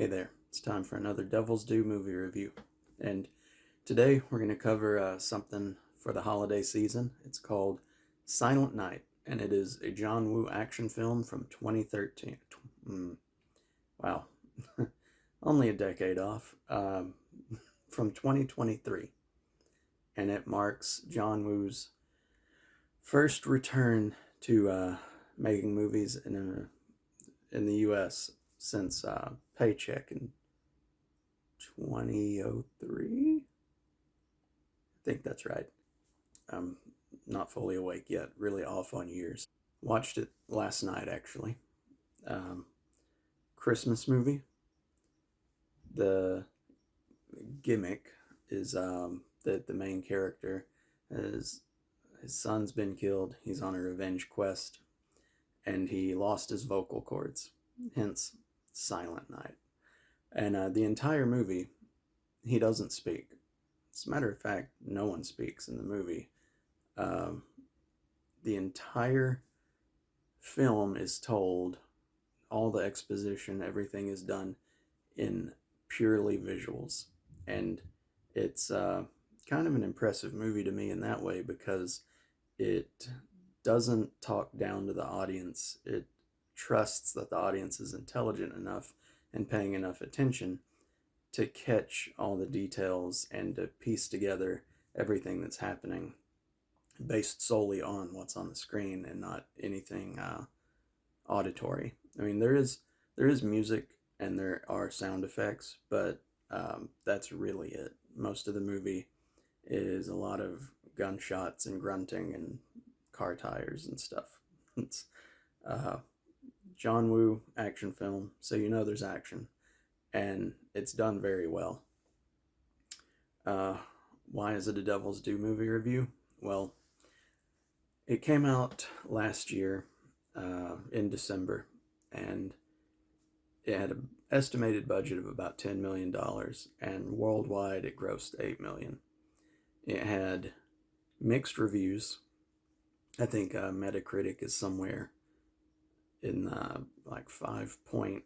there, it's time for another Devil's Due movie review. And today we're going to cover something for the holiday season. It's called Silent Night, and it is a John Woo action film from 2013. Wow, only a decade off, from 2023. And it marks John Woo's first return to making movies in the U.S. since Paycheck in 2003. I think that's right. I'm not fully awake yet, really off on years. Watched it last night, actually. Um, Christmas movie. The gimmick is that the main character is his son's been killed. He's on a revenge quest, and he lost his vocal cords, hence Silent Night. And the entire movie, he doesn't speak. As a matter of fact, no one speaks in the movie. Um, the entire film is told, all the exposition, everything is done in purely visuals. And it's kind of an impressive movie to me in that way because it doesn't talk down to the audience. It trusts that the audience is intelligent enough and paying enough attention to catch all the details and to piece together everything that's happening based solely on what's on the screen and not anything auditory. I mean, there is music and there are sound effects, but that's really it. Most of the movie is a lot of gunshots and grunting and car tires and stuff. It's John Woo action film, so you know there's action, and it's done very well. Uh, why is it a Devil's Due movie review? Well, it came out last year in December, and it had an estimated budget of about $10 million, and worldwide it grossed $8 million. It had mixed reviews. I think Metacritic is somewhere in like 5.8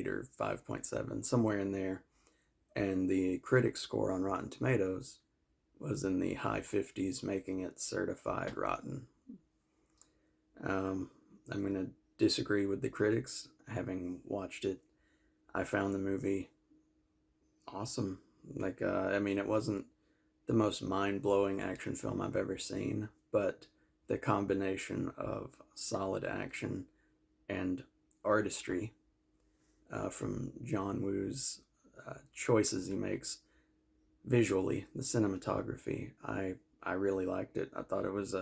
or 5.7, somewhere in there. And the critic score on Rotten Tomatoes was in the high 50s, making it certified rotten. I'm going to disagree with the critics. Having watched it, I found the movie awesome. I mean, it wasn't the most mind-blowing action film I've ever seen, but the combination of solid action and artistry from John Woo's choices he makes visually, the cinematography, I really liked it. I thought it was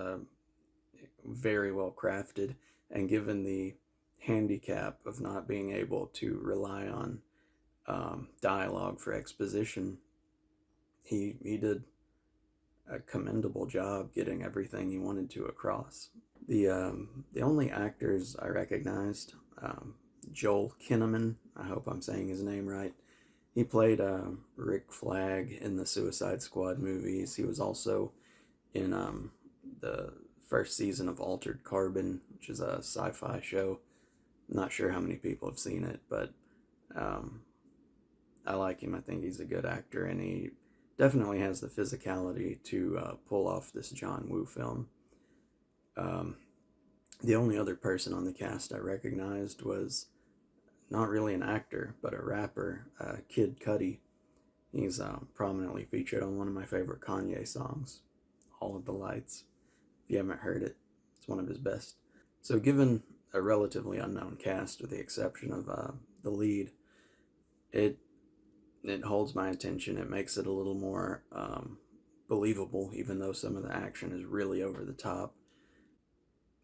very well crafted, and given the handicap of not being able to rely on dialogue for exposition, he did a commendable job getting everything he wanted to across. The only actors I recognized, Joel Kinnaman, I hope I'm saying his name right. He played Rick Flag in the Suicide Squad movies. He was also in the first season of Altered Carbon, which is a sci-fi show. I'm not sure how many people have seen it, but I like him. I think he's a good actor, and he definitely has the physicality to pull off this John Woo film. The only other person on the cast I recognized was not really an actor, but a rapper, Kid Cudi. He's prominently featured on one of my favorite Kanye songs, All of the Lights. If you haven't heard it, it's one of his best. So given a relatively unknown cast, with the exception of the lead, it holds my attention. It makes it a little more believable, even though some of the action is really over the top.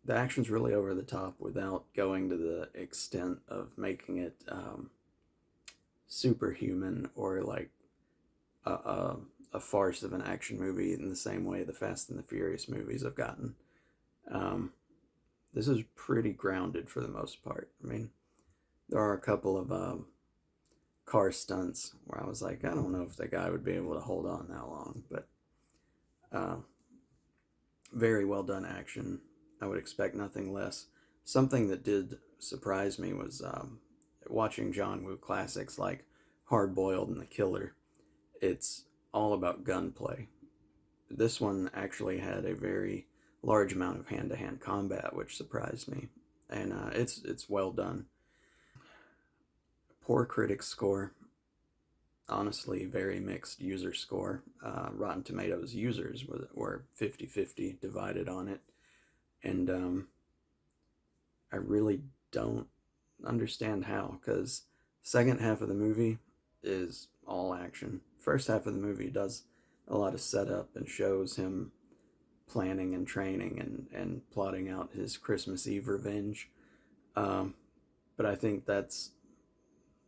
The action's really over the top without going to the extent of making it superhuman or like a farce of an action movie in the same way the Fast and the Furious movies have gotten. This is pretty grounded for the most part. I mean, there are a couple of car stunts where I was like, I don't know if the guy would be able to hold on that long, but very well done action. I would expect nothing less. Something that did surprise me was watching John Woo classics like Hard Boiled and The Killer, it's all about gunplay. This one actually had a very large amount of hand-to-hand combat, which surprised me, and it's well done. Poor critic score. Honestly, very mixed user score. Rotten Tomatoes users were 50-50 divided on it, and I really don't understand how, because second half of the movie is all action. First half of the movie does a lot of setup and shows him planning and training and plotting out his Christmas Eve revenge. Um, but I think that's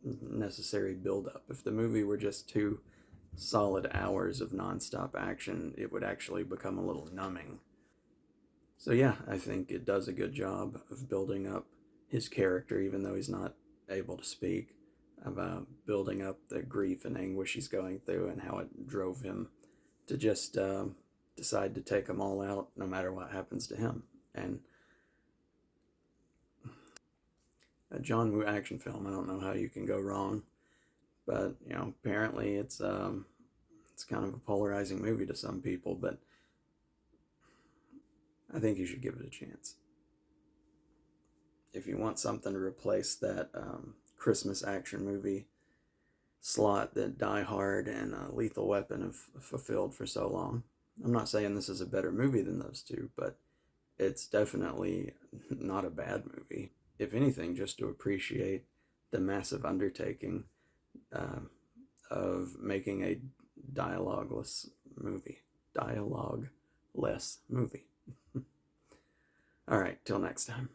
necessary build up. If the movie were just 2 solid hours of nonstop action, it would actually become a little numbing. So yeah, I think it does a good job of building up his character, even though he's not able to speak, about building up the grief and anguish he's going through and how it drove him to just decide to take them all out no matter what happens to him. And a John Woo action film, I don't know how you can go wrong. But apparently it's kind of a polarizing movie to some people, but I think you should give it a chance. If you want something to replace that Christmas action movie slot that Die Hard and Lethal Weapon have fulfilled for so long, I'm not saying this is a better movie than those two, but it's definitely not a bad movie. If anything, just to appreciate the massive undertaking uh, of making a dialogueless movie. Dialogue less movie. All right, till next time.